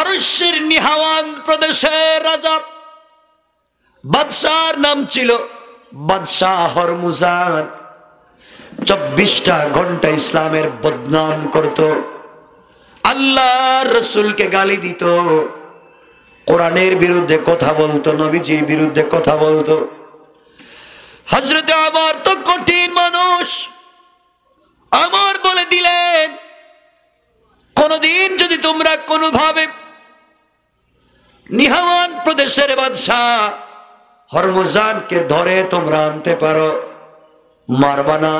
পারস্যের নিহাওয়ান প্রদেশের রাজা, বাদশার নাম ছিল বাদশাহ হরমুজান। 24টা ঘন্টা ইসলামের বদনাম করত, আল্লাহর রাসূলকে গালি দিত, কোরআনের বিরুদ্ধে কথা বলতো, নবীজির বিরুদ্ধে কথা বলতো। হযরতে ওমর তো কঠিন মানুষ, ওমর বলে দিলেন, কোনদিন যদি তোমরা কোনোভাবে নিহাওয়ান প্রদেশের বাদশাহ হরমুজানকে ধরে তোমরা আনতে পারো, মারবা না,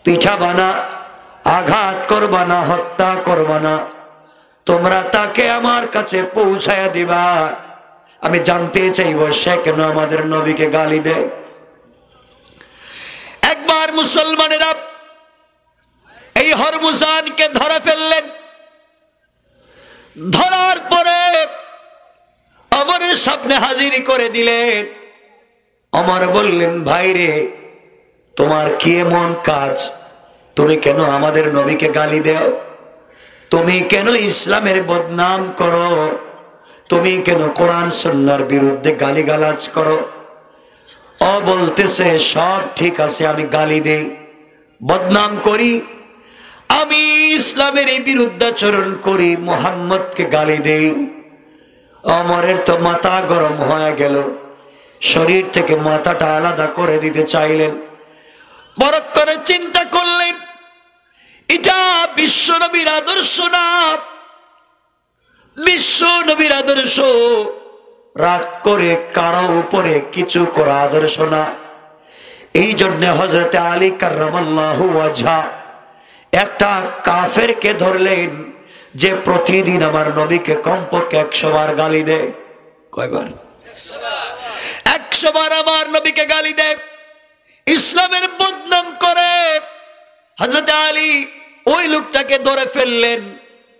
পিঠাবা না, আঘাত করবা না, হত্যা করবা না, তোমরা তাকে আমার কাছে পৌঁছায়া দিবা। আমি জানতে চাইব সে কেন আমাদের নবীকে গালি দেয়। একবার মুসলমানেরা এই হরমুজানকে ধরে ফেললেন। ধরার পরে ওমরের সামনে হাজির করে দিলেন। ওমর বললেন, ভাই রে, তোমার কি এমন কাজ? তুমি কেন আমাদের নবীকে গালি দাও? তুমি কেন ইসলামের বদনাম করো? তুমি কেন কোরআন সুন্নাহর বিরুদ্ধে গালিগালাজ করো? ও বলতেছে, সব ঠিক আছে, আমি গালি দেই, বদনাম করি, আমি ইসলামের এই বিরুদ্ধাচরণ করি, মুহাম্মদকে গালি দেই। ওমরের তো মাথা গরম হয়ে গেল, শরীর থেকে মাথাটা আলাদা করে দিতে চাইলেন। পরখ করে চিন্তা করলেন, এটা বিশ্ব নবীর আদর্শ না, বিশ্ব নবীর আদর্শ রাগ করে কারো উপরে কিছু করা আদর্শ না। এই জন্য হযরতে আলী কাররামাল্লাহু ওয়াজহা একটা কাফেরকে ধরলেন, যে প্রতিদিন আমার নবীকে কমপক্ষে 100 বার গালি দেয়। কয়বার? 100 বার আমার নবীকে গালি দেয়, ইসলামের বদনাম করে। হযরতে আলী ওই লোকটাকে ধরে ফেললেন,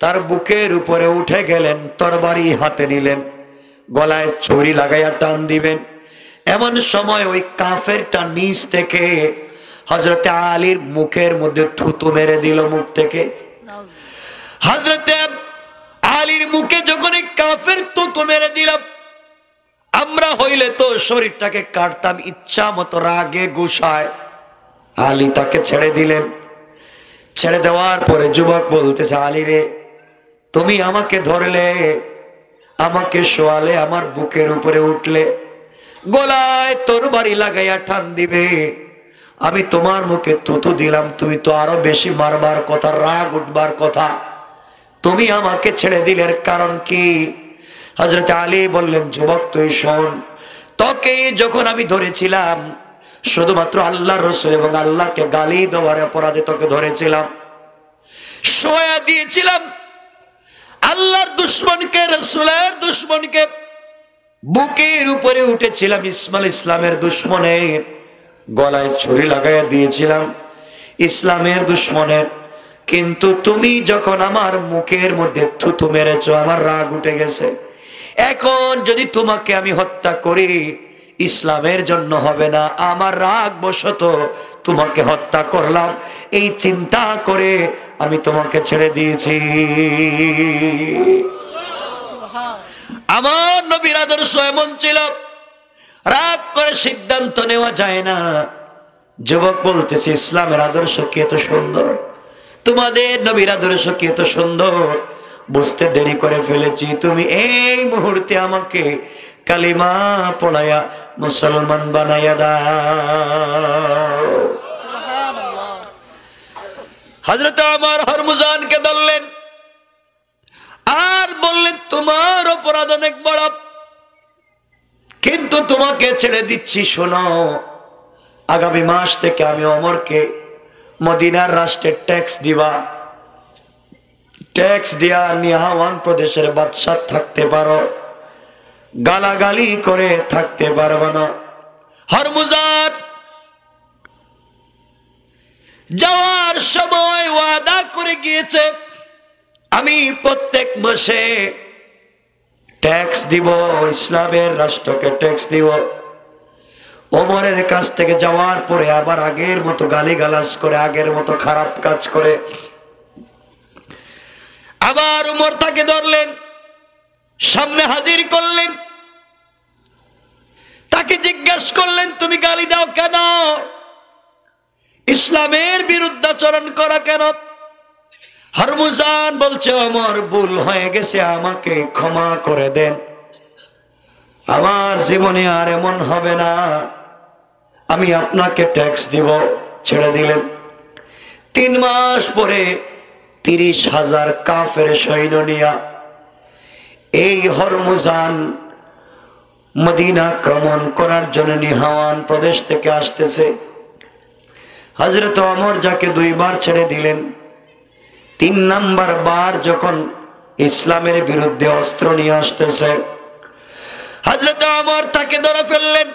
তার বুকের উপরে উঠে গেলেন, তরবারি হাতে নিলেন, গলায় ছুরি লাগাইয়া টান দিবেন। এমন সময় ওই কাফেরটা নিচ থেকে হযরতে আলীর মুখের মধ্যে থুতু মেরে দিল মুখ থেকে। হযরতে আলীর মুখে যখন এই কাফের থুতু মেরে দিল, আমরা হইলে তো শরীরটাকে কাটতাম ইচ্ছা মতো, রাগে গুসায়। আলী তাকে ছেড়ে দিলেন। ছেড়ে দেওয়ার পরে যুবক বলতেছে, আলী রে, তুমি আমাকে ধরলে, আমাকে শোয়ালে, আমার বুকের উপরে উঠলে, গলায় তরবারি লাগাইয়া টান দিবে, আমি তোমার মুখে থুতু দিলাম, তুমি তো আরো বেশি মারবার কথা, রাগ উঠবার কথা, তুমি আমাকে ছেড়ে দিলে, কারণ কি? হযরত আলী বললেন, যুবক তুই শোন, তোকে যখন আমি ধরেছিলাম শুধুমাত্র আল্লাহর রাসূল এবং আল্লাহকে গালি দেওয়ার অপরাধে তোকে ধরেছিলাম, শোয়া দিয়েছিলাম আল্লাহর দুশমনকে, রাসূলের দুশমনকে, বুকের উপরে উঠেছিলাম ইসলামের দুশমনের, গলায় ছুরি লাগাইয়া দিয়েছিলাম ইসলামের দুশমনের। কিন্তু তুমি যখন আমার মুখের মধ্যে থুতু মেরেছো, আমার রাগ উঠে গেছে। এখন যদি তোমাকে আমি হত্যা করি, ইসলামের জন্য হবে না, আমার রাগ বশত তোমাকে হত্যা করলাম, এই চিন্তা করে আমি তোমাকে ছেড়ে দিয়েছি। আমার নবীর আদর্শ এমন ছিল, রাগ করে সিদ্ধান্ত নেওয়া যায় না। যুবক বলতেছে, ইসলামের আদর্শ কি এত সুন্দর, তোমাদের নবীর আদর্শ কি এত সুন্দর, বুঝতে দেরি করে ফেলেছি। তুমি এই মুহূর্তে আমাকে কালিমা পড়ায়া মুসলমান বানাইয়া দাও। হযরত ওমর হরমুজানকে ধরলেন আর বললেন, তোমার অপরাধ অনেক বড়, কিন্তু তোমাকে ছেড়ে দিচ্ছি। শোনো, আগামী মাস থেকে আমি ওমরকে মদিনার রাষ্ট্রের ট্যাক্স দিবা, ট্যাক্স দিয়া নিহাওয়ান প্রদেশের বাদশা থাকতে পারো, গালাগালি করে থাকতে পারবে না। হরমুজান যাওয়ার সময় ওয়াদা করে গিয়েছে, আমি প্রত্যেক মাসে ট্যাক্স দিব, ইসলামের রাষ্ট্রকে ট্যাক্স দিব। ওমরের কাছ থেকে যাওয়ার পরে আবার আগের মতো গালিগালাজ করে, আগের মতো খারাপ কাজ করে। আবার ওমর তাকে ধরলেন, সামনে হাজির করলেন, তাকে জিজ্ঞেস করলেন তুমি গালি দাও কেন, ইসলামের বিরুদ্ধাচরণ করা কেন? হরমুজান বলছে আমার ভুল হয়ে গেছে, আমাকে ক্ষমা করে দেন, আমার জীবনে আর এমন হবে না, আমি আপনাকে ট্যাক্স দিব। ছেড়ে দিলেন। 3 মাস পরে 30,000 কাফের সৈন্য নিয়া এই হরমুজান মদিনা আক্রমণ করার জন্য নিহাওয়ান প্রদেশ থেকে আসতেছে। হযরত ওমর যাকে 2 বার ছেড়ে দিলেন, 3 নাম্বার বার যখন ইসলামের বিরুদ্ধে অস্ত্র নিয়ে আসতেছে, হযরত ওমর তাকে ধরে ফেললেন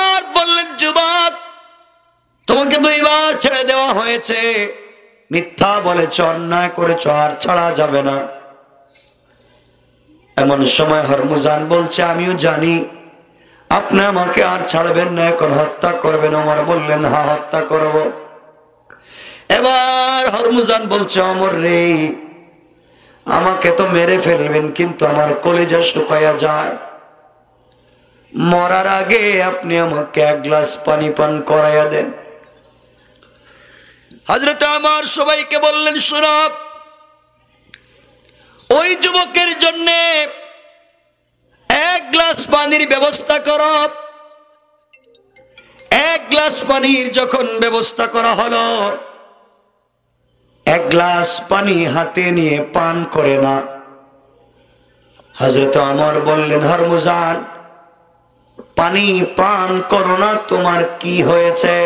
আর বললেন যুবক, তোমাকে 2 বার ছেড়ে দেওয়া হয়েছে, মিথ্যা বলেছ, অন্যায় করেছ, আর ছাড়া যাবে না। এমন সময় হরমুজান বলছে আমিও জানি আপনি আমাকে আর ছাড়বেন না, এখন হত্যা করবেন। ওমর বললেন হ্যাঁ হত্যা করব। এবার হরমুজান বলছে ওমর রে, আমাকে তো মেরে ফেলবেন, কিন্তু আমার কলিজা শুকায়া যায়, মরার আগে আপনি আমাকে 1 গ্লাস পানি পান করাইয়া দেন। হযরত ওমর সবাইকে বললেন শোনো, ওই যুবকের জন্য 1 গ্লাস পানির ব্যবস্থা করো। 1 গ্লাস পানির যখন ব্যবস্থা করা হলো, 1 গ্লাস পানি হাতে নিয়ে পান করে না। হযরত ওমর বললেন হরমুজান পানি পান করো না, তোমার কি হয়েছে?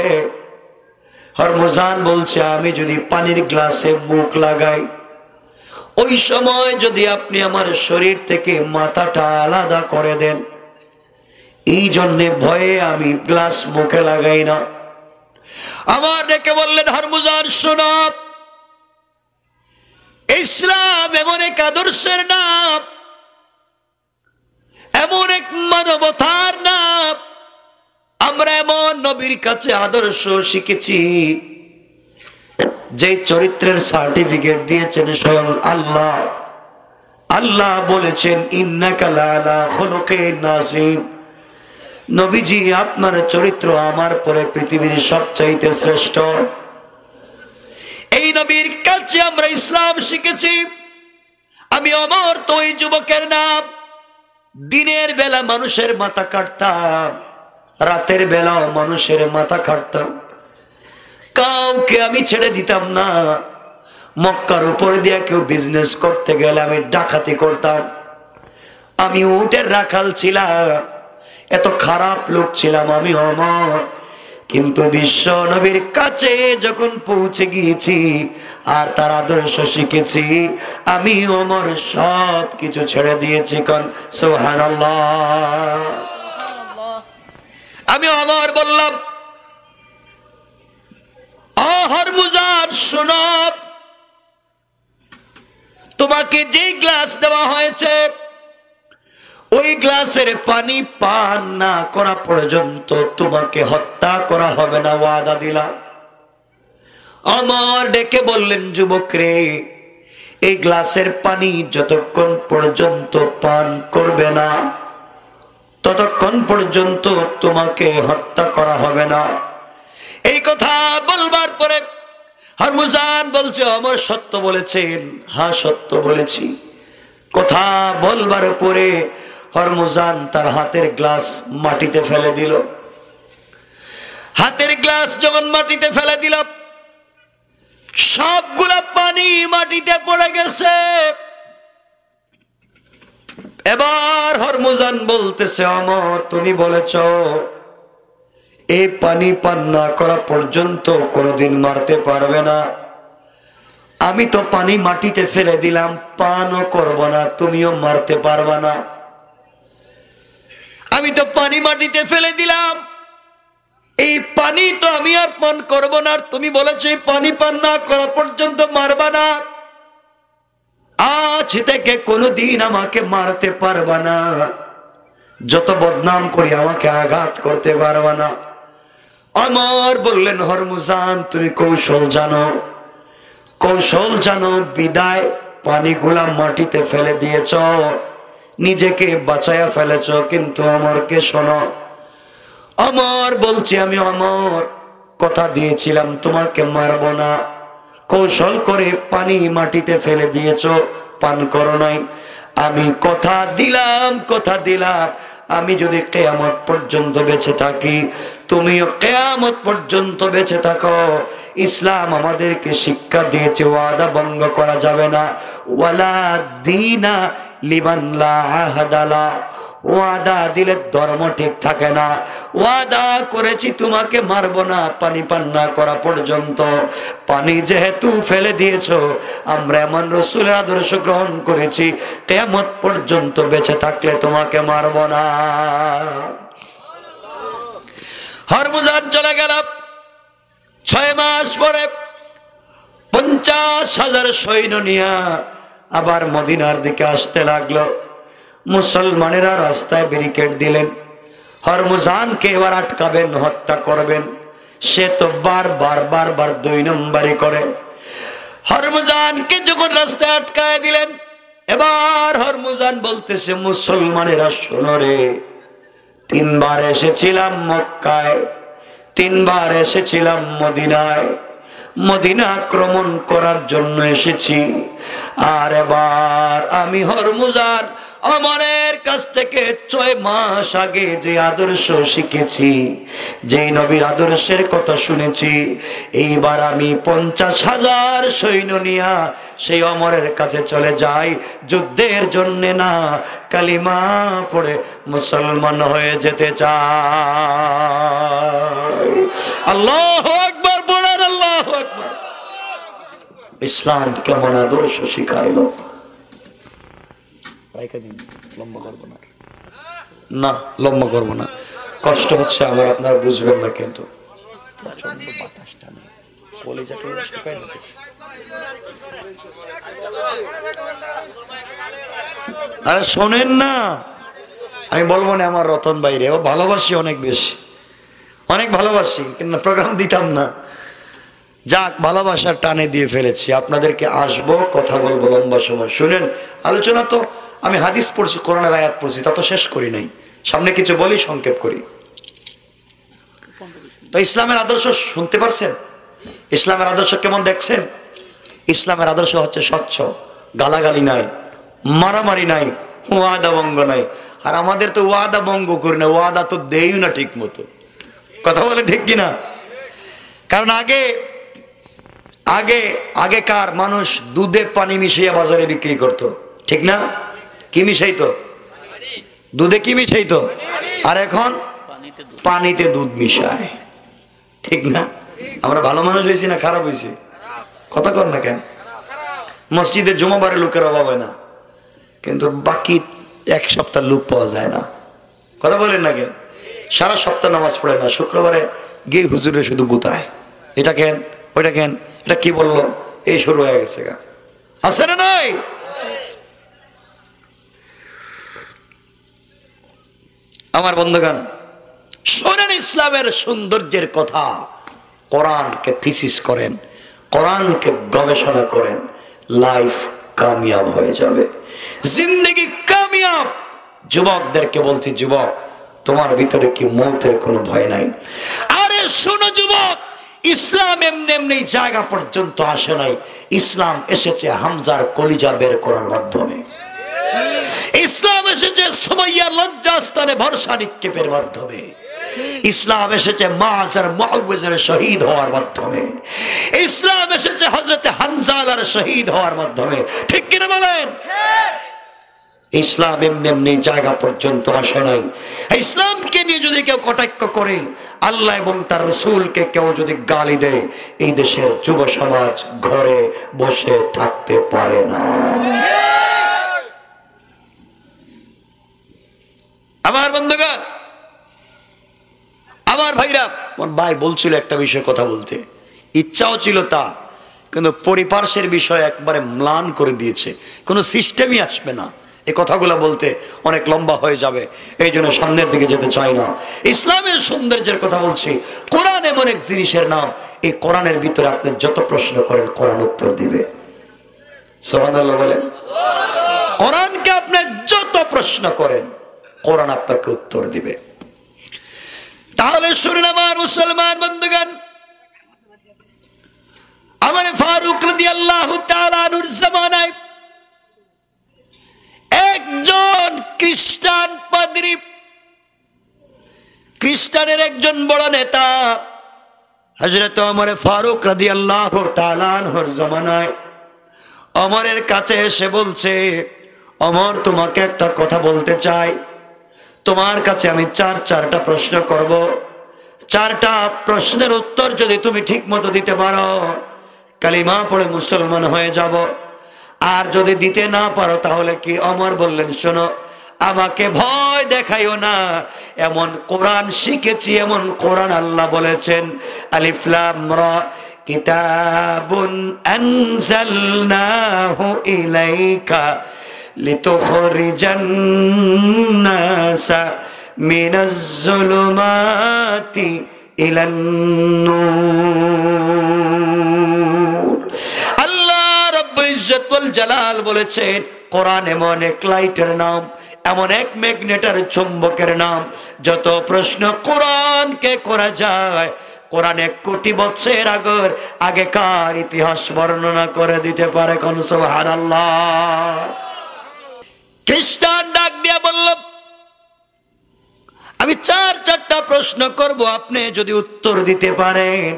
হরমুজান বলছে আমি যদি পানির গ্লাসে মুখ লাগাই, ওই সময় যদি আপনি আমার শরীর থেকে মাথাটা আলাদা করে দেন, এই জন্যে ভয়ে আমি গ্লাস মুখে লাগাই না। আমার ডেকে বললেন হরমুজান শোনো, ইসলাম এমন এক আদর্শের নাম, এমন এক মানবতার নাম, আমরা এমন নবীর কাছে আদর্শ শিখেছি যে চরিত্রের সার্টিফিকেট দিয়েছেন স্বয়ং আল্লাহ। আল্লাহ বলেছেন ইন্নাকা লাআলা খুলুকিন নাযীম, নবীজি আপনার চরিত্র আমার পরে পৃথিবীর সবচাইতে শ্রেষ্ঠ। এই নবীর কাছে আমরা ইসলাম শিখেছি। আমি ওমর তো ওই যুবকের নাম, দিনের বেলা মানুষের মাথা কাটতাম, রাতের বেলাও মানুষের মাথা কাটতাম, কাউকে আমি ছেড়ে দিতাম না। মক্কার উপর দিয়ে কেউ বিজনেস করতে গেলে আমি ডাকাতি করতাম। আমি উটের রাখাল ছিলাম, এত খারাপ লোক ছিলাম আমি ওমর। কিন্তু বিশ্ব নবীর কাছে যখন পৌঁছে গিয়েছি আর তার আদর্শ শিখেছি, আমি ওমর সব কিছু ছেড়ে দিয়েছি। কোন সুবহানাল্লাহ। আমি ওমর বললাম হরমুজান শোনো, তোমাকে যে গ্লাস দেওয়া হয়েছে ওই গ্লাসের পানি পান না করা পর্যন্ত তোমাকে হত্যা করা হবে না, ওয়াদা দিলাম। ওমর ডেকে বললেন যুবক রে, এই গ্লাসের পানি যতক্ষণ পর্যন্ত পান করবে না ততক্ষণ পর্যন্ত তোমাকে হত্যা করা হবে না। এই কথা বলবার পরে হরমুজান বলছে ওমর সত্য বলেছেন। হ্যাঁ সত্য বলেছি। কথা বলবার পরে হরমুজান তার হাতের গ্লাস মাটিতে ফেলে দিল। হাতের গ্লাস যখন মাটিতে ফেলে দিল, সবগুলা পানি মাটিতে পড়ে গেছে। এবার হরমুজান বলতেছে ওমর তুমি বলেছ এই পানি পান না করা পর্যন্ত কোনোদিন মারতে পারবে না, আমি তো পানি মাটিতে ফেলে দিলাম, পানও করব না, তুমিও মারতে পারবা না। আমি তো পানি মাটিতে ফেলে দিলাম, এই পানি তো আমি আর পান করব না, আর তুমি বলেছো এই পানি পান না করা পর্যন্ত মারবা না, আজ থেকে কোনোদিন আমাকে মারতে পারবা না, যত বদনাম করি আমাকে আঘাত করতে পারবা না। ওমর বললেন হরমুজান তুমি কৌশল জানো, কৌশল জানো বিদায় পানিগুলা মাটিতে ফেলে দিয়েছ, নিজেকে বাঁচায়া ফেলেছ, কিন্তু অমরকে শোনো। অমর বলছি, আমি অমর কথা দিয়েছিলাম তোমাকে মারব না, কৌশল করে পানি মাটিতে ফেলে দিয়েছ, পান করো নাই। আমি কথা দিলাম আমি যদি কিয়ামত পর্যন্ত বেঁচে থাকি, তুমিও কিয়ামত পর্যন্ত বেঁচে থাকো। ইসলাম আমাদেরকে শিক্ষা দিয়েছে ওয়াদা ভঙ্গ করা যাবে না। ওয়ালা দীনা লিমান লা আহদালা, ওয়াদা দিলে ধর্ম ঠিক থাকে না। ওয়াদা করেছি তোমাকে মারবো না পানি পান না করা পর্যন্ত, পানি যেহেতু ফেলে দিয়েছো, আমরা এমন রাসূলের আদর্শ গ্রহণ করেছি, কিয়ামত পর্যন্ত বেঁচে থাকলে তোমাকে মারবো না। হরমুজান চলে গেল। 6 মাস পরে 50,000 সৈন্য নিয়ে আবার মদিনার দিকে আসতে লাগলো। মুসলমানেরা রাস্তায় ব্যারিকেড দিলেন, হরমুজানকে এবার আটকাবেন, হত্যা করবেন। সে তো বারবার 2 নম্বরই করে। হরমুজানকে যখন রাস্তায় আটকায় দিলেন, এবার হরমুজান বলতেছে, মুসলমানেরা শোনো রে, 3 বার এসেছিলাম মক্কায়, 3 বার এসেছিলাম মদিনায়, মদিনা আক্রমণ করার জন্য এসেছি। আর এবার আমি হরমুজান অমরের কাছ থেকে 6 মাস আগে যে আদর্শ শিখেছি, যেই নবীর আদর্শের কথা শুনেছি, এইবার আমি 50,000 সৈন্য নিয়া সেই অমরের কাছে চলে যাই, যুদ্ধের জন্য না, কালিমা পড়ে মুসলমান হয়ে যেতে চাই। আল্লাহু আকবার বলেন, আল্লাহু আকবার। ইসলাম কেমন আদর্শ শিখাইলো। না, লম্বা করবো না, কষ্ট হচ্ছে আমার, আপনারা বুঝবেন না। কিন্তু আরে শোনেন না, আমি বলবো না আমার রতন বাইরে, ও ভালোবাসি অনেক বেশি, অনেক ভালোবাসি, কিন্তু প্রোগ্রাম দিতাম না। যাক, ভালোবাসার টানে দিয়ে ফেলেছি। আপনাদেরকে আসবো, কথা বলবো লম্বা সময়। শুনেন, আলোচনা তো আমি হাদিস পড়ছি, কোরআনের আয়াত পড়ছি, তা তো শেষ করি নাই, সামনে কিছু বলি, সংক্ষেপ করি। তো ইসলামের আদর্শ শুনতে পারছেন? ইসলামের আদর্শ কেমন দেখছেন? ইসলামের আদর্শ হচ্ছে স্বচ্ছ, গালাগালি নাই, মারামারি নাই, ওয়াদা ভঙ্গ নাই। আর আমাদের তো ওয়াদা ভঙ্গ করি না, ওয়াদা তো দেই না ঠিক মতো। কথা বলে ঠিক কিনা? কারণ আগেকার মানুষ দুধে পানি মিশিয়ে বাজারে বিক্রি করত, ঠিক না? কি মিশাইতো? দুধে কি মিশাইতো? আর এখন পানিতে দুধ মিশায়, ঠিক না? আমরা ভালো মানুষ হয়েছি না খারাপ হয়েছি? কথা কর না কেন? মসজিদে জুমাবারে লোকের অভাব হয় না, কিন্তু বাকি 1 সপ্তাহ লোক পাওয়া যায় না। কথা বলেন না কেন? সারা সপ্তাহ নামাজ পড়ে না, শুক্রবারে গিয়ে হুজুরে শুধু গুতায়, এটা কেন, ওইটা কেন, এটা কি বললো, এই শুরু হয়ে গেছে গা। আছে না নাই? আমার বন্ধুগণ শোনেন, ইসলামের সৌন্দর্যের কথা। কোরআনকে থিসিস করেন, কোরআনকে গবেষণা করেন, লাইফ কামিয়াব হয়ে যাবে, জিন্দেগি কামিয়াব। যুবকদেরকে বলছি, যুবক, তোমার ভিতরে কি মৌতের কোনো ভয় নাই? আরে শোনো যুবক, ইসলাম এমনি এমনি জায়গা পর্যন্ত আসে নাই। ইসলাম এসেছে হামজার কলিজা বের করার মাধ্যমে। ইসলাম এসেছে সুমাইয়ার লজ্জাস্থানে ভরসা নিক্ষেপের মাধ্যমে। ইসলাম এসেছে মাআজ আর মুআওয়িজের শহীদ হওয়ার মাধ্যমে। ইসলাম এসেছে হযরতে হানজালার শহীদ হওয়ার মাধ্যমে, ঠিক কিনা বলেন? ইসলাম এমনি এমনি জায়গা পর্যন্ত আসে নাই। ইসলামকে নিয়ে যদি কেউ কটাক্ষ করে, আল্লাহ এবং তার রাসূলকে কেউ যদি গালি দেয়, এই দেশের যুব সমাজ ঘরে বসে থাকতে পারে না। আমার বন্ধুগণ, আমার ভাইরা, আমার ভাই বলছিল একটা বিষয়ে কথা বলতে, ইচ্ছাও ছিল তা, কিন্তু পরিপার্শ্বের বিষয় একবারে ম্লান করে দিয়েছে, কোনো সিস্টেমই আসবে না। এই কথাগুলো বলতে অনেক লম্বা হয়ে যাবে, এই জন্য সামনের দিকে যেতে চাই না। ইসলামের সৌন্দর্যের কথা বলছি। কোরআন এমন এক জিনিসের নাম, এই কোরআনের ভিতরে আপনি যত প্রশ্ন করেন কোরআন উত্তর দিবে। সুবহানাল্লাহ বলেন। কোরআনকে আপনি যত প্রশ্ন করেন কোরআন আপনাকে উত্তর দিবে। তাহলে শুনুন আমার মুসলমান বন্ধুগণ, আমার ফারুক রাদিয়াল্লাহু তাআলা আনহুর জামানায় একজন খ্রিস্টান পাদ্রী, খ্রিস্টানের একজন বড় নেতা হযরত ওমর ফারুক রাদিয়াল্লাহু তাআলা আনহুর জামানায় ওমরের কাছে এসে বলছে, ওমর তোমাকে একটা কথা বলতে চাই, তোমার কাছে আমি চারটা প্রশ্ন করব, চারটা প্রশ্নের উত্তর যদি তুমি ঠিক মতো দিতে পারো কালিমা পড়ে মুসলমান হয়ে যাব, আর যদি দিতে না পারো তাহলে কি? ওমর বললেন, শোনো, আমাকে ভয় দেখাইও না, এমন কোরআন শিখেছি, এমন কোরআন আল্লাহ বলেছেন আলিফ লাম রা কিতাবুন আনজালনাহু ইলাইকা লিতুখরিজান নাসা মিনাজ যুলুমাতি ইলান নূর। আল্লাহ রাব্বুল ইজ্জত ওয়াল জালাল বলেছেন কোরআন এমন এক লাইটের নাম, এমন এক ম্যাগনেটের চুম্বকের নাম, যত প্রশ্ন কোরআনকে করা যায় কোরআন 1 কোটি বছর আগেকার ইতিহাস বর্ণনা করে দিতে পারে। কোন সুবহানাল্লাহ। খ্রিস্টান ডাক দিয়ে বলল, আমি চারটা প্রশ্ন করব, আপনি যদি উত্তর দিতে পারেন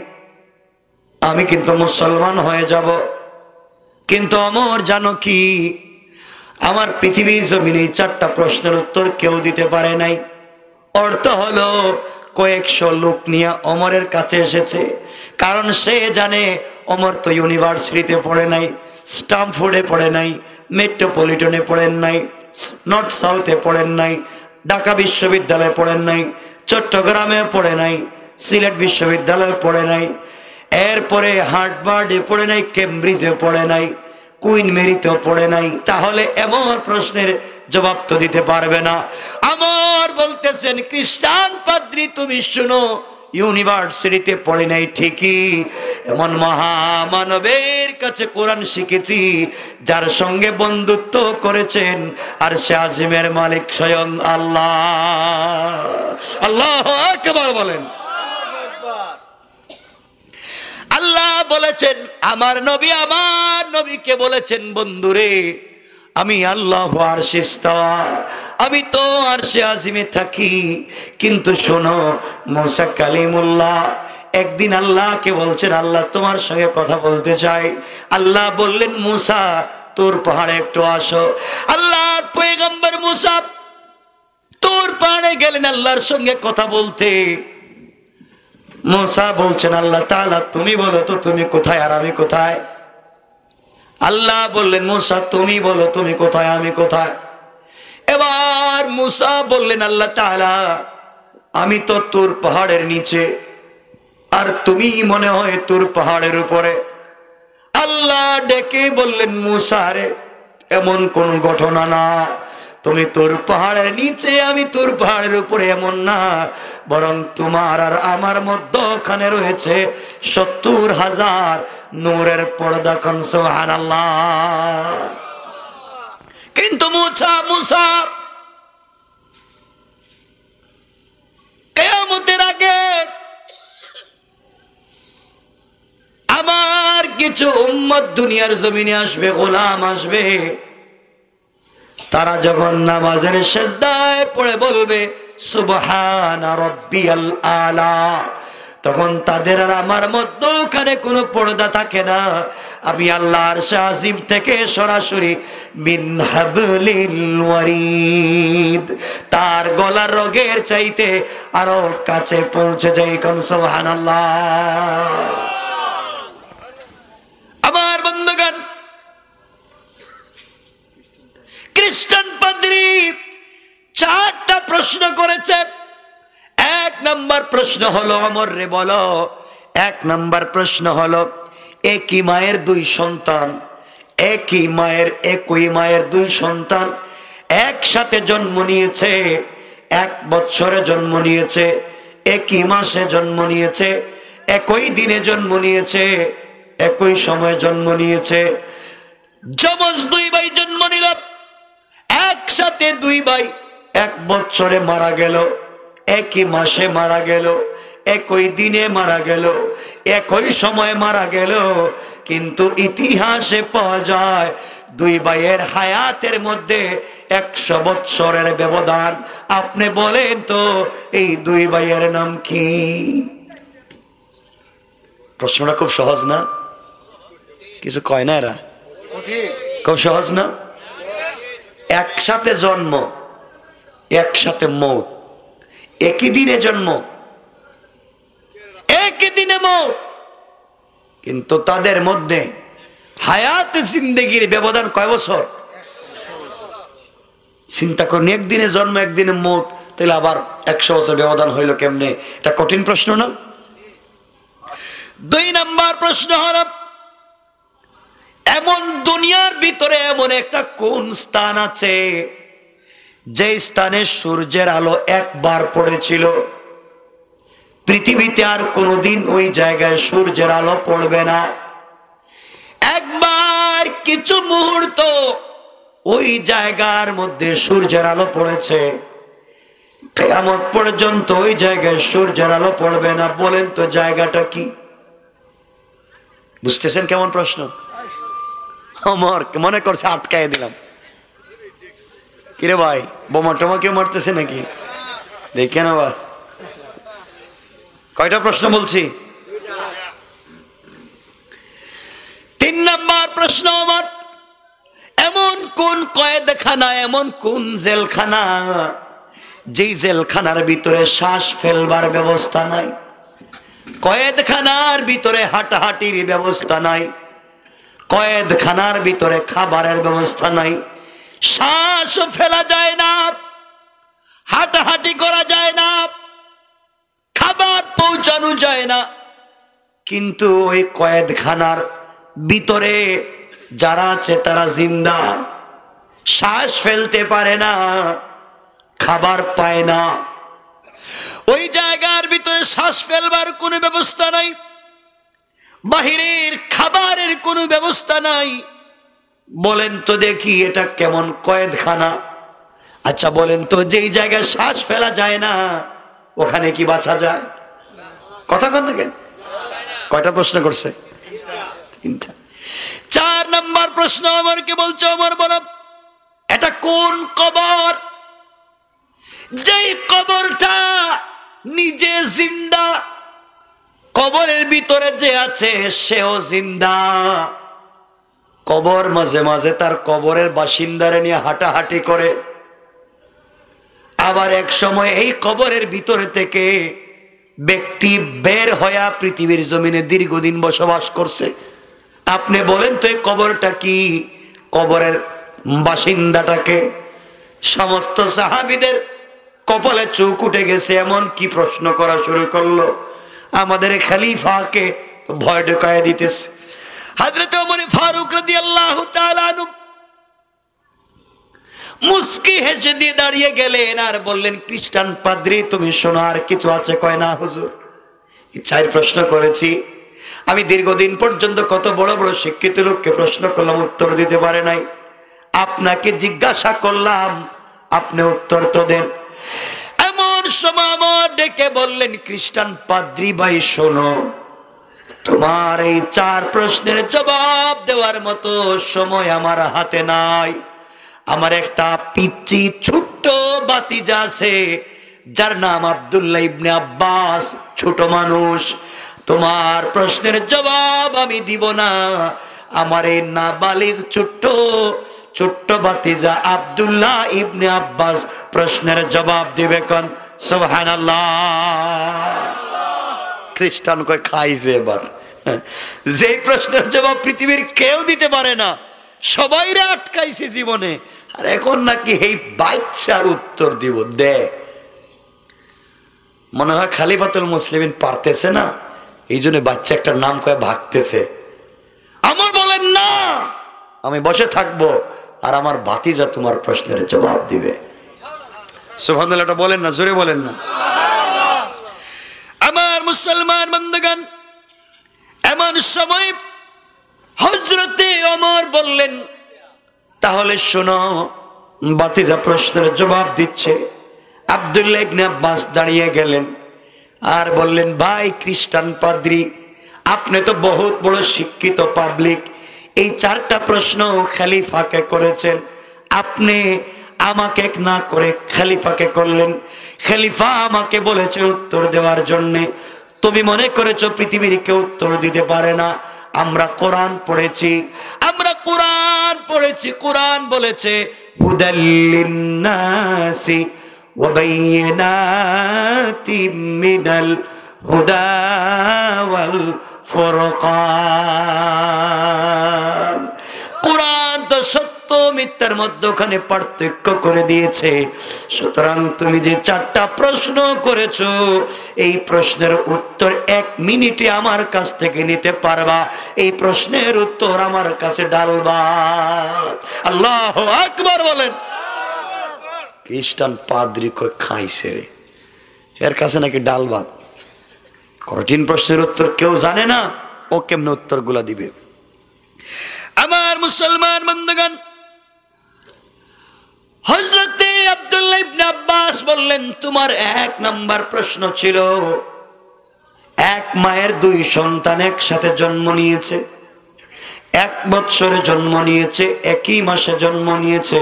আমি কিন্তু মুসলমান হয়ে যাব। কিন্তু ওমর জানো কি, আমার পৃথিবীর জমিনে 4টা প্রশ্নের উত্তর কেউ দিতে পারে নাই। অর্থ হলো কয়েকশো লোক নিয়ে ওমরের কাছে এসেছে, কারণ সে জানে ওমর তো ইউনিভার্সিটিতে পড়ে নাই, স্টামফোর্ডে পড়ে নাই, মেট্রোপলিটনে পড়েন নাই, নর্থ সাউথে পড়েন নাই, ঢাকা বিশ্ববিদ্যালয়ে পড়েন নাই, চট্টগ্রামে পড়ে নাই, সিলেট বিশ্ববিদ্যালয়ে পড়ে নাই, এরপরে হার্ভার্ডে পড়ে নাই, কেমব্রিজে পড়ে নাই, কুইন মেরিতেও পড়ে নাই। তাহলে এমন প্রশ্নের জবাব তো দিতে পারবে না। আমার বলতেছেন, খ্রিস্টান পাদ্রী তুমি শুনো, ইউনিভার্সিটিতে পড়ে নাই ঠিকই, এমন মহামানবের কাছে কোরআন শিখেছি যার সঙ্গে বন্ধুত্ব করেছেন আর সে আজিমের মালিক স্বয়ং আল্লাহ। আল্লাহু আকবার বলেন। আল্লাহ বলেছেন, আমার নবীকে বলেছেন, বন্ধুরে আমি আল্লাহ আরশে ইস্তাওয়া, আমি তো আরশে আজিমে থাকি। কিন্তু শোনো, মুসা কালিমুল্লাহ একদিন আল্লাহকে বলছেন, আল্লাহ তোমার সঙ্গে কথা বলতে চাই। আল্লাহ বললেন, মুসা তোর পাহাড়ে একটু আসো। আল্লাহর পয়গম্বর মুসা তোর পাহাড়ে গেলেন আল্লাহর সঙ্গে কথা বলতে। মুসা বলছেন, আল্লাহ তাআলা তুমি বলো তো তুমি কোথায় আর আমি কোথায়? আল্লাহ বললেন, মুসা তুমি বলো তুমি কোথায় আমি কোথায়? এবার মুসা বললেন, আল্লাহ তাআলা আমি তো তোর পাহাড়ের নিচে, আর তুমি মনে হয় তোর পাহাড়ের উপরে। আল্লাহ ডেকে বললেন, মুসা রে এমন কোন ঘটনা না, তুমি তোর পাহাড়ের নিচে আমি তোর পাহাড়ের উপরে, এমন না, বরং তোমার আর আমার মধ্যখানে রয়েছে 70,000 নূরের পর্দা। কোন সুবহানাল্লাহ। কিন্তু মুসা কিয়ামতের আগে আমার কিছু উম্মত দুনিয়ার জমিনে আসবে, গোলাম আসবে, তারা যখন নামাজের সিজদায় পড়ে বলবে সুবহানা রাব্বিয়াল আলা, তখন তাদের আর আমার মধ্যখানে কোনো পর্দা থাকে না। আমি আল্লাহর আজিম থেকে সরাসরি মিন হাবলিল ওয়ারিদ, তার গলার রগের চাইতে আরো কাছে পৌঁছে যাই। কোন সুবহানাল্লাহ। আমার বন্ধুগণ, খ্রিস্টান পাদ্রী 4টা প্রশ্ন করেছে। 1 নম্বর প্রশ্ন হলো, ওমর রে বলো, 1 নম্বর প্রশ্ন হলো, একই মায়ের 2 সন্তান, একই মায়ের 2 সন্তান একসাথে জন্ম নিয়েছে, 1 বছরে জন্ম নিয়েছে, একই মাসে জন্ম নিয়েছে, একই দিনে জন্ম নিয়েছে, একই সময়ে জন্ম নিয়েছে, যমজ দুই ভাই জন্ম নিল, একসাথে দুই ভাই এক বছরে মারা গেল, একই মাসে মারা গেল, একই দিনে মারা গেল, একই সময় মারা গেল। কিন্তু ইতিহাসে পাওয়া যায় দুই ভাইয়ের হায়াতের মধ্যে 100 বছরের ব্যবধান। আপনি বলেন তো এই দুই ভাইয়ের নাম কি? প্রশ্নটা খুব সহজ না? কিছু কয় না এরা? খুব সহজ না? একসাথে জন্ম, একসাথে মৌত, একই দিনে জন্ম, একই দিনে মৌত, কিন্তু তাদের মধ্যে হায়াত জিন্দেগির ব্যবধান কয় বছর? চিন্তা করুন, একদিনে জন্ম একদিনে মৌত, তাহলে আবার 100 বছর ব্যবধান হইল কেমনে? এটা কঠিন প্রশ্ন না? 2 নম্বর প্রশ্ন হল, এমন দুনিয়ার ভিতরে এমন একটা কোন স্থান আছে যে স্থানে সূর্যের আলো একবার পড়েছিল, পৃথিবীতে আর কোনোদিন ওই জায়গায় সূর্যের আলো পড়বে না? একবার কিছু মুহূর্ত ওই জায়গার মধ্যে সূর্যের আলো পড়েছে, কিয়ামত পর্যন্ত ওই জায়গায় সূর্যের আলো পড়বে না। বলেন তো জায়গাটা কি? বুঝতেছেন কেমন প্রশ্ন? আমার মনে করছে আটকায় দিলাম। কিরে ভাই, বোমা টোমা কেউ মারতেছে নাকি? দেখেন আবার কয়টা প্রশ্ন বলছি? 3 নম্বর প্রশ্ন আমার, এমন কোন কয়েদখানা, এমন কোন জেলখানা যেই জেলখানার ভিতরে শ্বাস ফেলবার ব্যবস্থা নাই, কয়েদখানার ভিতরে হাঁটাহাঁটির ব্যবস্থা নাই, কয়েদখানার ভিতরে খাবারের ব্যবস্থা নাই, শ্বাসও ফেলা যায় না, হাঁটাহাঁটি করা যায় না, খাবার পৌঁছানো যায় না, কিন্তু ওই কয়েদখানার ভিতরে যারা আছে তারা জিন্দা, শ্বাস ফেলতে পারে না, খাবার পায় না। ওই জায়গার ভিতরে শ্বাস ফেলবার কোনো ব্যবস্থা নাই, বাহিরের খাবারের কোনো ব্যবস্থা নাই। বলেন তো দেখি এটা কেমন কয়েদখানা? আচ্ছা বলেন তো, যেই জায়গায় শ্বাস ফেলা যায় না ওখানে কি বাঁচা যায়? কথা কন না কেন? কয়টা প্রশ্ন করছে? 3টা। 4 নম্বর প্রশ্ন আমার কে বলছো? আমার বলো, এটা কোন কবর যেই কবরটা নিজে জিন্দা, কবরের ভিতরে যে আছে সেও জিন্দা, কবর মাঝে মাঝে তার কবরের বাসিন্দারে নিয়ে হাঁটাহাঁটি করে, আবার এক সময় এই কবরের ভিতরে থেকে ব্যক্তি বের হয়ে পৃথিবীর জমিনে দীর্ঘদিন বসবাস করছে। আপনি বলেন তো এই কবরটা কি? কবরের বাসিন্দাটাকে? সমস্ত সাহাবীদের কপালে চোখ উঠে গেছে, এমন কি প্রশ্ন করা শুরু করলো, আমাদের খলিফাকে ভয় ঢুকায় দিতেছে। হযরত ওমর ফারুক রাদিয়াল্লাহু তাআলা আনহু মুস্কি হেসে দিয়ে দাঁড়িয়ে গেলেন আর বললেন, খ্রিস্টান পাদ্রী তুমি শোনো, আর কিছু আছে? কয় না হুজুর, 4 প্রশ্ন করেছি আমি, দীর্ঘদিন পর্যন্ত কত বড় বড় শিক্ষিত লোককে প্রশ্ন করলাম, উত্তর দিতে পারে নাই, আপনাকে জিজ্ঞাসা করলাম, আপনি উত্তর তো দেন। এমন সময় আমার ডেকে বললেন, খ্রিস্টান পাদ্রী ভাই শোনো, তোমার এই 4 প্রশ্নের জবাব দেওয়ার মতো সময় আমার হাতে নাই। আমার একটা পিচ্চি ছোট্ট ভাতিজা আছে যার নাম আব্দুল্লাহ ইবনে আব্বাস, ছোট মানুষ, তোমার প্রশ্নের জবাব আমি দিব না, আমার এই নাবালিগ ছোট্ট ছোট্ট ভাতিজা আব্দুল্লাহ ইবনে আব্বাস প্রশ্নের জবাব দিবে। কোন সুবহানাল্লাহ। খ্রিস্টান কয় খাইছে এবার, যে প্রশ্নের জবাব পৃথিবীর কেউ দিতে পারে না, সবাইরে আটকাইছে জীবনে, আর এখন নাকি এই বাচ্চার উত্তর দিব দে। মনে হয় খলিফাতুল মুসলিমিন পারতেছে না, এই জন্য বাচ্চা একটা নাম কয়ে ভাগতেছে। আমার বলেন না, আমি বসে থাকবো আর আমার ভাতিজা তোমার প্রশ্নের জবাব দিবে। সুবহানাল্লাহ বলেন না, জোরে বলেন না। আমার মুসলমান বন্ধুগণ, এমন সময় হযরতে ওমর বললেন, তাহলে শোনো, ভাতিজা প্রশ্নের জবাব দিচ্ছে। আব্দুল্লাহ ইবনে আব্বাস দাঁড়িয়ে গেলেন আর বললেন, ভাই খ্রিস্টান পাদ্রী, আপনি তো বহুত বড় শিক্ষিত পাবলিক, এই 4টা প্রশ্ন খলিফাকে করেছেন, আপনি আমাকে না করে খলিফাকে করলেন। খলিফা আমাকে বলেছে উত্তর দেওয়ার জন্যে, তুমি মনে করেছো পৃথিবীর কেউ উত্তর দিতে পারে না? আমরা কোরআন পড়েছি, কোরআন বলেছে হুদাল লিন্নাসি ওয়া বাইয়িনাতিম মিনাল হুদা ওয়াল ফুরকান। কোরআন তো সত্য মিথ্যার মধ্যখানে পার্থক্য করে দিয়েছে। সুতরাং তুমি যে 4টা প্রশ্ন করেছো, এই প্রশ্নের উত্তর 1 মিনিটে আমার কাছ থেকে নিতে পারবা, এই প্রশ্নের উত্তর আমার কাছে ডালবা। আল্লাহু আকবার বলেন। খ্রিস্টান পাদ্রী কই খাইছে রে, এর কাছে নাকি ডাল ভাত। কঠিন প্রশ্নের উত্তর কেউ জানে না, ও কেমনে উত্তরগুলা দিবে? আমার মুসলমান বন্ধুগণ, হযরতে আব্দুল্লাহ ইবনে আব্বাস বললেন, তোমার 1 নাম্বার প্রশ্ন ছিল, এক মায়ের 2 সন্তান একসাথে জন্ম নিয়েছে, 1 বৎসরে জন্ম নিয়েছে, একই মাসে জন্ম নিয়েছে,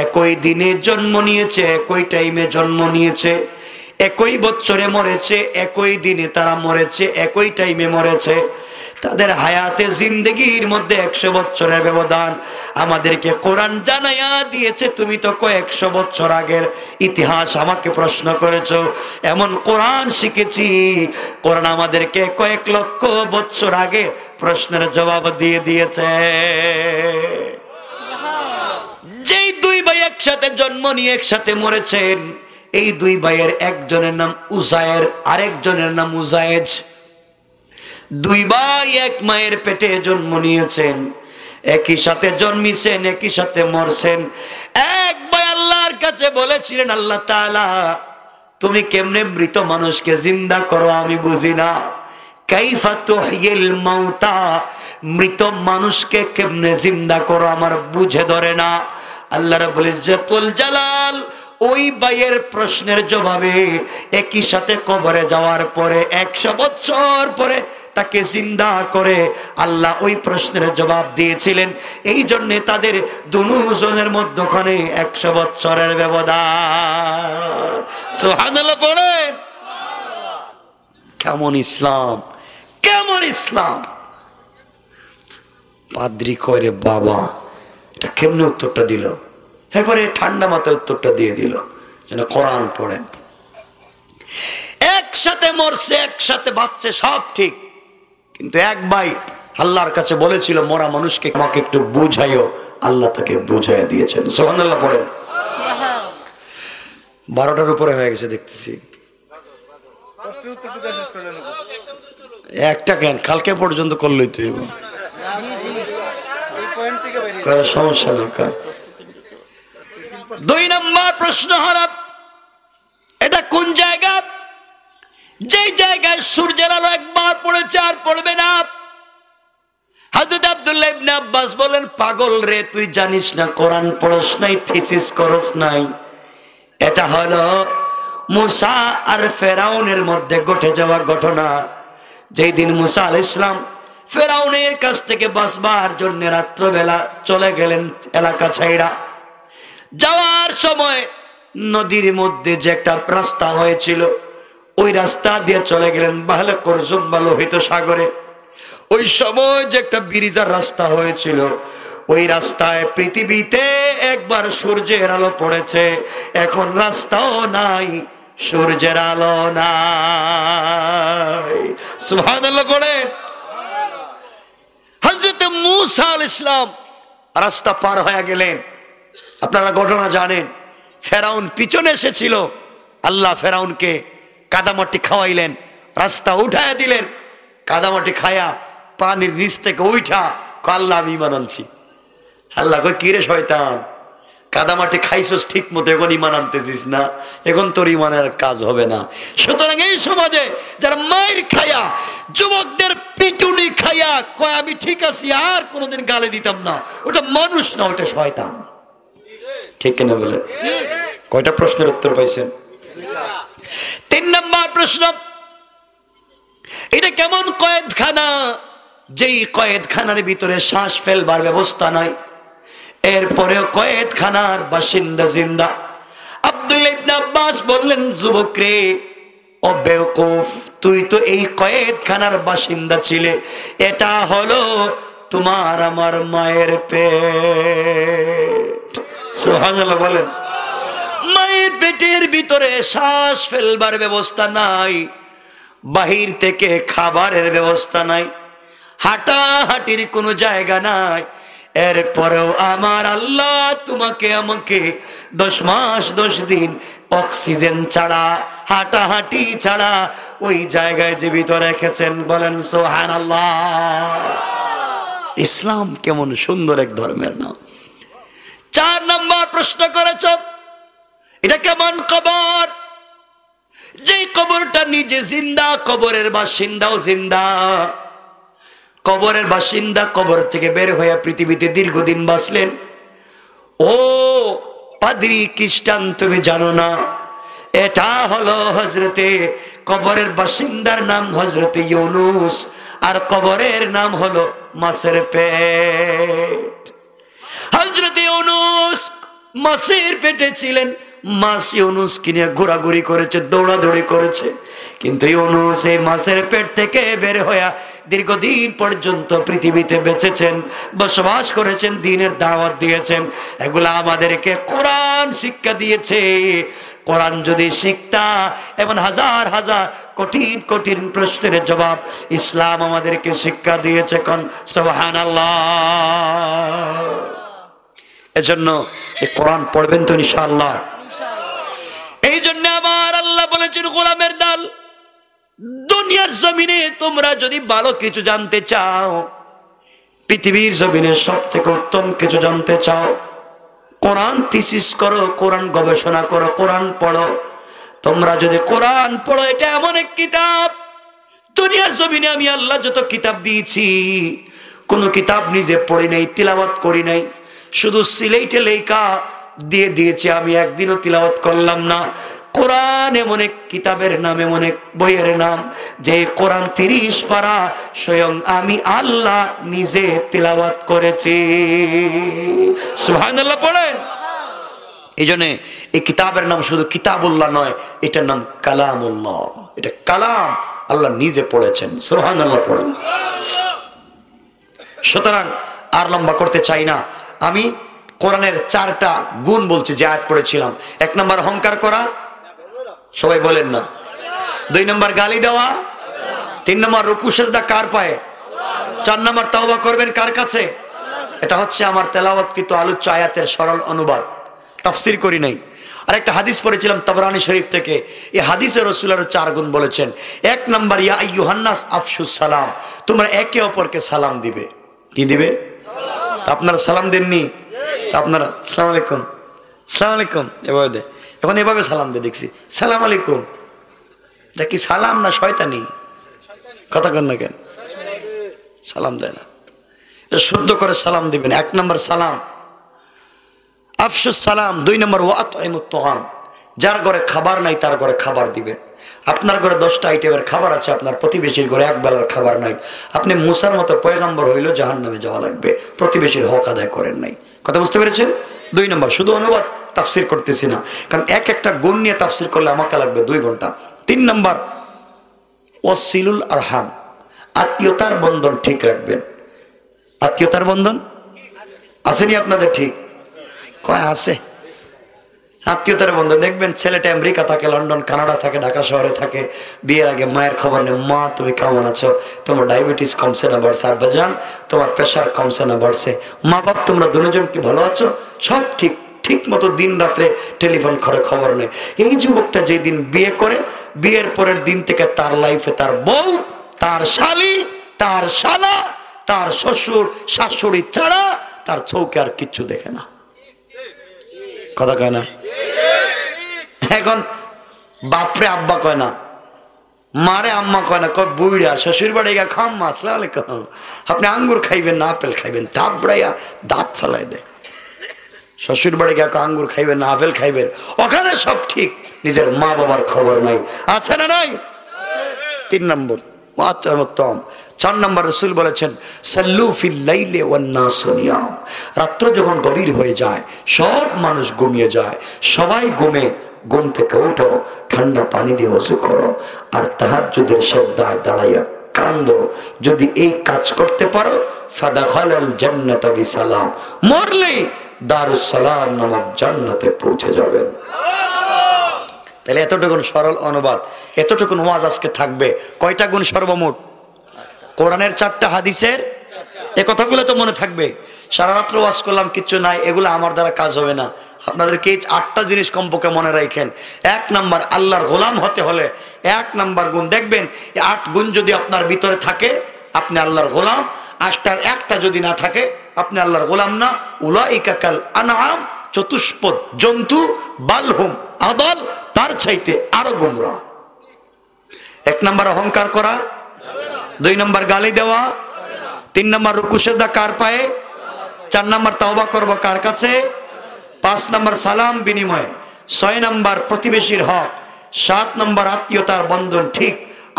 একই দিনে জন্ম নিয়েছে, একই টাইমে জন্ম নিয়েছে, একই বৎসরে মরেছে, একই দিনে তারা মরেছে, একই টাইমে মরেছে। তাদের হায়াতে জিন্দেগির মধ্যে 100 বছরের ব্যবধান। আমাদেরকে কোরআন জানাইয়া দিয়েছে, তুমি তো কয়েকশো বছর আগের ইতিহাস আমাকে প্রশ্ন করেছো। এমন কোরআন শিখেছি, কোরআন আমাদেরকে কয়েক লক্ষ বছর আগে প্রশ্নের জবাব দিয়ে দিয়েছে। যেই 2 ভাই একসাথে জন্ম নিয়ে একসাথে মরেছেন, এই 2 ভাইয়ের একজনের নাম উজায়ের, আরেকজনের নাম উজায়েজ। 2 ভাই এক মায়ের পেটে জন্ম নিয়েছেন, একই সাথে জন্মিছেন, একই সাথে মরছেন। এক ভাই আল্লাহর কাছে বলেছিলেন, আল্লাহ তাআলা তুমি কেমনে মৃত মানুষকে জিন্দা করো আমি বুঝি না। কাইফা তুহয়িল মাউতা, মৃত মানুষকে কেমনে জিন্দা করো আমার বুঝে ধরে না। আল্লাহ রাব্বুল ইজ্জাতুল জালাল ওই ভাইয়ের প্রশ্নের জবাবে একই সাথে কবরে যাওয়ার পরে 100 বছর পরে তাকে জিন্দা করে আল্লাহ ওই প্রশ্নের জবাব দিয়েছিলেন। এই জন্য তাদের দুজনের মধ্যখানে 100 বছরের ব্যবধান। সুবহানাল্লাহ পড়েন। কেমন ইসলাম, কেমন ইসলাম! পাদ্রী কইরে বাবা এটা কেমনে উত্তরটা দিল, একবারে ঠান্ডা মাথায় উত্তরটা দিয়ে দিল, যেন কোরআন পড়েন। একসাথে মরছে, একসাথে বাচ্চা, সব ঠিক, কিন্তু এক ভাই আল্লাহর কাছে বলেছিল মরা মানুষকে আমাকে একটু বুঝাইও, আল্লাহ তাকে বুঝাইয়া দিয়েছেন। সুবহানাল্লাহ পড়েন। 12টার উপরে হয়ে গেছে দেখতেছি। একটা কেন, কালকে পর্যন্ত করলেই তো সমস্যা নেই। 2 নম্বর প্রশ্ন হলো, এটা কোন জায়গা? যে জায়গায় সূর্যের আলো একবার পড়েছে আর পড়বে না। হযরত আব্দুল্লাহ ইবনে আব্বাস বলেন, পাগল রে, তুই জানিস না কোরআন পড়স নাই, থিসিস করস নাই। এটা হলো মুসা আর ফেরাউনের মধ্যে ঘটে যাওয়া ঘটনা। যেই দিন মুসা আলাইহিস সালাম ফেরাউনের কাছ থেকে বাঁচবার জন্য রাত্রবেলা চলে গেলেন এলাকা ছাইড়া। যাওয়ার সময় নদীর মধ্যে যে একটা রাস্তা হয়েছিল, ওই রাস্তা দিয়ে চলে গেলেন বাহলে করজুম বা লোহিত সাগরে। ওই সময় যে একটা ব্রিজের রাস্তা হয়েছিল, ওই রাস্তায় পৃথিবীতে একবার সূর্যের আলো পড়েছে, এখন রাস্তাও নাই, সূর্যের আলো নাই। সুবহানাল্লাহ পড়েন। হযরত মূসা আলাইহিস সালাম রাস্তা পার হয়ে গেলেন। আপনারা ঘটনা জানেন, ফেরাউন পিছনে এসেছিল, আল্লাহ ফেরাউনকে কাদামাটি খাওয়াইলেন, রাস্তা উঠায় দিলেন। কাদামাটি খায়া পানির নিচ থেকে উঠা আল্লাহ আমি ঈমান আনছি। আল্লাহ কই, কি রে শয়তান, কাদামাটি খাইছস ঠিক মতো, এখন ইমান আনতেছিস না, এখন তোর ইমানের কাজ হবে না। সুতরাং এই সমাজে যারা মায়ের খায়া, যুবকদের পিটুনি খায়া কয় আমি ঠিক আছি, আর কোনোদিন গালে দিতাম না, ওটা মানুষ না, ওটা শয়তান। ঠিক কিনা বলে? কয়টা প্রশ্নের উত্তর পাইছেন? 3 নম্বর প্রশ্ন, এটা কেমন কয়েদখানা যেই কয়েদখানার ভিতরে শ্বাস ফেলবার ব্যবস্থা নাই, এরপরেও কয়েদখানার বাসিন্দা জিন্দা। আব্দুল্লাহ ইবনে আব্বাস বললেন, যুবক রে, ও বেওকুফ, তুই তো এই কয়েদখানার বাসিন্দা ছিলে, এটা হলো তোমার আমার মায়ের পেট। সুবহানাল্লাহ বলেন। মায়ের পেটের ভিতরে শ্বাস ফেলবার ব্যবস্থা নাই, বাহির থেকে খাবারের ব্যবস্থা নাই, হাঁটাহাঁটির কোনো জায়গা নাই, এরপরেও আমার আল্লাহ তোমাকে আমাকে 10 মাস 10 দিন অক্সিজেন ছাড়া, হাঁটাহাঁটি ছাড়া ওই জায়গায় জীবিত রেখেছেন। বলেন সুবহানাল্লাহ। ইসলাম কেমন সুন্দর এক ধর্মের নাম। 4 নম্বর প্রশ্ন করেছ, এটা কেমন কবর? যে কবরটা নিজে জিন্দা, কবরের বাসিন্দাও জিন্দা। কবরের বাসিন্দা কবর থেকে বের হয়ে পৃথিবীতে দীর্ঘদিন বাঁচলেন। ও পাদ্রী খ্রিস্টান, তুমি জানো না, এটা হলো হযরতে, কবরের বাসিন্দার নাম হযরতে ইউনুস, আর কবরের নাম হলো মাছের পেট। হযরতে ইউনুস মাছের পেটে ছিলেন, মাছ ইউনুসকে নিয়ে ঘোরাঘুরি করেছে, দৌড়াদৌড়ি করেছে, কিন্তু ইউনুস এই মাছের পেট থেকে বের হয়ে দীর্ঘদিন পর্যন্ত পৃথিবীতে বেঁচেছেন, বসবাস করেছেন, দ্বীনের দাওয়াত দিয়েছেন। এগুলা আমাদেরকে কোরআন শিক্ষা দিয়েছে। কোরআন যদি শিখতা, এবং হাজার হাজার কঠিন কঠিন প্রশ্নের জবাব ইসলাম আমাদেরকে শিক্ষা দিয়েছে। কোন সুবহানাল্লাহ। এজন্য এই কোরআন পড়বেন তো ইনশাআল্লাহ। এই জন্য আমার আল্লাহ বলেছেন, গোলামের দল, দুনিয়ার জমিনে তোমরা যদি ভালো কিছু জানতে চাও, পৃথিবীর জমিনে সব থেকে উত্তম কিছু জানতে চাও, কোরআন থিসিস করো, কোরআন গবেষণা করো, কোরআন পড়ো। তোমরা যদি কোরআন পড়ো, এটা এমন এক কিতাব, দুনিয়ার জমিনে আমি আল্লাহ যত কিতাব দিয়েছি, কোন কিতাব নিজে পড়ি নাই, তিলাওয়াত করি নাই, শুধু সিলেটে লেখা দিয়ে দিয়েছি, আমি একদিনও তিলাওয়াত করলাম না। কোরআন এমন এক কিতাবের নাম, এমন এক বইয়ের নাম, যে কোরআন 30 পারা স্বয়ং আমি আল্লাহ নিজে তিলাওয়াত করেছি। সুবহানাল্লাহ পড়েন। এই জন্য এই কিতাবের নাম শুধু কিতাবুল্লাহ নয়, এটার নাম কালামুল্লাহ। এটা কালাম, আল্লাহ নিজে পড়েছেন। সুবহানাল্লাহ পড়েন। সুতরাং আর লম্বা করতে চাই না, আমি কোরআনের 4টা গুণ বলছি যে আয়াত পড়েছিলাম। 1 নম্বর অহংকার করা, সবাই বলেন না। 2 নম্বর গালি দেওয়া, 3 নম্বর রুকু সিজদা কার পায়ে, 4 নম্বর তাওবা করবেন কার কাছে। এটা হচ্ছে আমার তেলাওয়াতকৃত আলোচ্য আয়াতের সরল অনুবাদ, তাফসীর করি নাই। আর একটা হাদিস পড়েছিলাম তাবরানী শরীফ থেকে। এই হাদিসে রাসূলের 4 গুণ বলেছেন। 1 নম্বর, ইয়া আইয়ুহান নাস আফশুস সালাম, তোমরা একে অপরকে সালাম দিবে। কি দিবে? আপনারা সালাম দেননি? আপনারা আসসালামু আলাইকুম, আসসালামু আলাইকুম এভাবে দেয়। এখন এভাবে সালাম দিয়ে দেখছি, সালাম আলাইকুম। এটা কি সালাম না শয়তানি? কথা কন না কেন? সালাম দেয় না, শুদ্ধ করে সালাম দিবেন। 1 নম্বর সালাম, আফশুস সালাম। 2 নম্বর ওয়াতইমুত তুআম, যার ঘরে খাবার নাই তার ঘরে খাবার দিবেন। আপনার ঘরে 10টা আইটেমের খাবার আছে, আপনার প্রতিবেশীর ঘরে এক বেলার খাবার নাই, আপনি মুসার মতো পয়গম্বর হইলেও জাহান্নামে যাওয়া লাগবে, প্রতিবেশীর হক আদায় করেন নাই। কথা বুঝতে পেরেছেন? 2 নম্বর, শুধু অনুবাদ তাফসীর করতেছি না, কারণ একটা গুণ নিয়ে তাফসীর করলে আমাকে লাগবে 2 ঘন্টা। 3 নম্বর, ওয়াসিলুল আরহাম, আত্মীয়তার বন্ধন ঠিক রাখবেন। আত্মীয়তার বন্ধন আসেনি আপনাদের? ঠিক কয় আছে। আত্মীয়তার বন্ধন দেখবেন, ছেলেটা আমেরিকা থাকে, লন্ডন কানাডা থাকে, ঢাকা শহরে থাকে, বিয়ের আগে মায়ের খবর নেই, মা তুমি কেমন আছো, তোমার ডায়াবেটিস কমছে না বাড়ছে, আর বাজান তোমার প্রেশার কমছে না বাড়ছে, মা বাপ তোমরা দুজন কি ভালো আছো, সব ঠিক ঠিক মতো দিন রাত্রে টেলিফোন করে খবর নেই। এই যুবকটা যেদিন বিয়ে করে, বিয়ের পরের দিন থেকে তার লাইফে তার বউ, তার শালি, তার শালা, তার শ্বশুর শাশুড়ি ছাড়া তার চৌকে আর কিচ্ছু দেখে না। কথা কয় না? এখন বাপরে আব্বা কয় না, মারে আম্মা কয় না, কয় বুইড়া শ্বশুর বাড়ি গা খাম্মা আসসালামু আলাইকুম, আপনি আঙ্গুর খাইবেন না আপেল খাইবেন, থাপড়াইয়া দাঁত ফেলাই দেয়। শ্বশুর বাড়ি গা আঙ্গুর খাইবেন না আপেল খাইবেন, ওখানে সব ঠিক, নিজের মা বাবার খবর নাই। আছে না নাই? 3 নম্বর। 4 নম্বর রাসূল বলেছেন সাল্লু ফিল লাইলি ওয়ান নাসু নিয়াম। রাত্র যখন গভীর হয়ে যায়, সব মানুষ ঘুমিয়ে যায়, সবাই ঘুম থেকে উঠো, ঠান্ডা পানি দিয়ে ওযু করো, আর তাহাজ্জুদের সিজদায় দাঁড়াইয়া কান্দো। যদি এই কাজ করতে পারো ফাদাখালাল জান্নাতা বিসালাম, মরলেই দারুস সালাম নামক জান্নাতে পৌঁছে যাবেন। তাহলে এতটুকুন সরল অনুবাদ, এতটুকুন ওয়াজ আজকে থাকবে। কয়টা গুণ সর্বমোট? কোরআনের 4টা, হাদিসের এই কথাগুলো তো মনে থাকবে। সারা রাত্র ওয়াজ করলাম, কিচ্ছু নাই, এগুলো আমার দ্বারা কাজ হবে না। আপনাদেরকে এই 8টা জিনিস কমপক্ষে মনে রাখেন। 1 নাম্বার, আল্লাহর গোলাম হতে হলে 1 নাম্বার গুণ দেখবেন, এই 8 গুণ যদি আপনার ভিতরে থাকে আপনি আল্লাহর গোলাম। 8টার 1টা যদি না থাকে আপনি আল্লাহর গোলাম না। উলাইকা কাল আনআম, চতুষ্পদ জন্তু, বালহুম আদাল, তার চাইতে আরো গোমরা। 1 নাম্বার অহংকার করা, 2 নাম্বার গালি দেওয়া, 3 নাম্বার রুকু সিজদা কার পায়ে, 4 নাম্বার তওবা করব কার কাছে, 5 নাম্বার সালাম বিনিময়, 6 নাম্বার প্রতিবেশীর হক, 7 নাম্বার আত্মীয়তার বন্ধন ঠিক,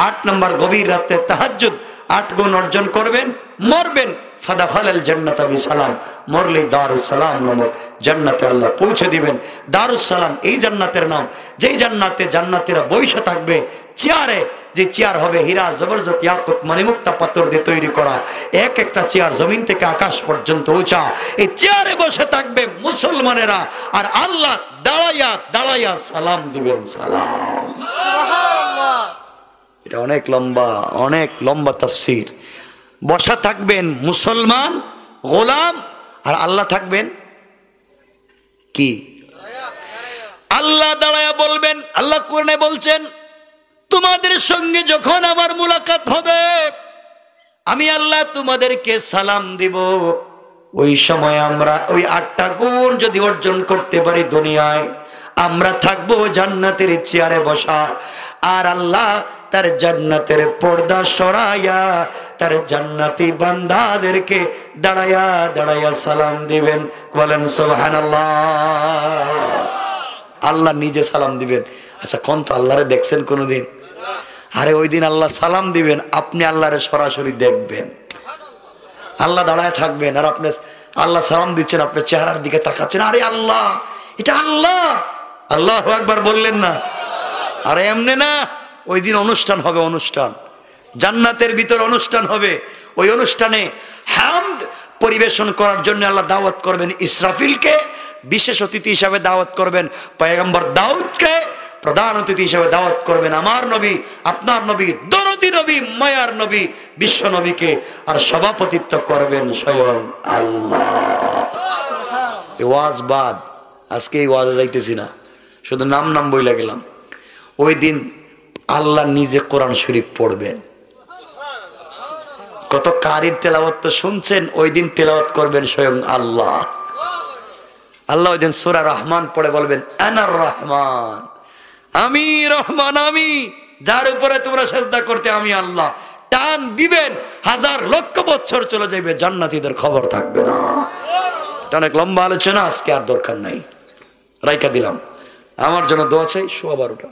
8 নাম্বার গভীর রাতে তাহাজ্জুদ। 8 গুণ অর্জন করবেন, মরবেন ফাদাখালাল জান্নাতা বিসালাম, মরলে দারুস সালাম নামক জান্নাতে আল্লাহ পৌঁছে দিবেন। দারুস সালাম এই জান্নাতের নাম, যেই জান্নাতে জান্নাতীরা বসে থাকবে চেয়ারে, যে চেয়ার হবে হীরা জবরদস্ত ইয়াকুত মণিমুক্তা পাথর দিয়ে তৈরি করা, এক একটা চেয়ার জমিন থেকে আকাশ পর্যন্ত উঁচা। এই চেয়ারে বসে থাকবে মুসলমানেরা, আর আল্লাহ দাঁড়াইয়া দাঁড়াইয়া সালাম দিবেন। সালাম, এটা অনেক লম্বা তাফসীর। বসা থাকবেন মুসলমান গোলাম, আর আল্লাহ থাকবেন কি? আল্লাহ দাঁড়ায়া বলবেন। আল্লাহ কোরআনে বলছেন তোমাদের সঙ্গে যখন আমার মুলাকাত হবে, আমি আল্লাহ তোমাদেরকে সালাম দিব। ওই সময় আমরা ওই 8টা গুণ যদি অর্জন করতে পারি দুনিয়ায়, আমরা থাকবো জান্নাতের চেয়ারে বসা, আর আল্লাহ তার জান্নাতের পর্দা সরাইয়া তার জান্নাতি বান্দাদেরকে দাঁড়াইয়া দাঁড়াইয়া সালাম দিবেন। বলেন সুবহানাল্লাহ। আল্লাহ নিজে সালাম দিবেন। আচ্ছা, কোন তো আল্লাহরে দেখছেন কোনদিন? আরে ওই দিন আল্লাহ সালাম দিবেন, আপনি আল্লাহরে সরাসরি দেখবেন। আল্লাহ দাঁড়ায় থাকবেন, আর আপনি আল্লাহ সালাম দিচ্ছেন, আপনার চেহারার দিকে তাকাচ্ছেন, আরে আল্লাহ, এটা আল্লাহ। আল্লাহু আকবার বললেন না? আরে এমনি না, ওই দিন অনুষ্ঠান হবে, অনুষ্ঠান জান্নাতের ভিতর অনুষ্ঠান হবে। ওই অনুষ্ঠানে হামদ পরিবেশন করার জন্য আল্লাহ দাওয়াত করবেন ইসরাফিলকে, বিশেষ অতিথি হিসাবে দাওয়াত করবেন পয়গম্বর দাউদকে, প্রধান অতিথি হিসাবে দাওয়াত করবেন আমার নবী, আপনার নবী, দরদি নবী, মায়ার নবী, বিশ্ব নবীকে, আর সভাপতিত্ব করবেন স্বয়ং আল্লাহ। ওয়াজ বাদ, আজকে এই ওয়াজে যাইতেছি না, শুধু নাম বইলা গেলাম। ওই দিন আল্লাহ নিজে কোরআন শরীফ পড়বেন। কত কারির তেলাওয়াত তো শুনছেন, ওই দিন তেলাওয়াত করবেন স্বয়ং আল্লাহ। আল্লাহ ওই দিন সূরা রহমান পড়ে বলবেন আনার রহমান, আমি রহমান, আমি যার উপরে তোমরা সিজদা করতে আমি আল্লাহ। টান দিবেন, 1000 লক্ষ বছর চলে যাবে, জান্নাতীদের খবর থাকবে না। এটা অনেক লম্বা আলোচনা, আজকে আর দরকার নাই, রাইকা দিলাম। আমার জন্য দোয়া চাই, 12:15।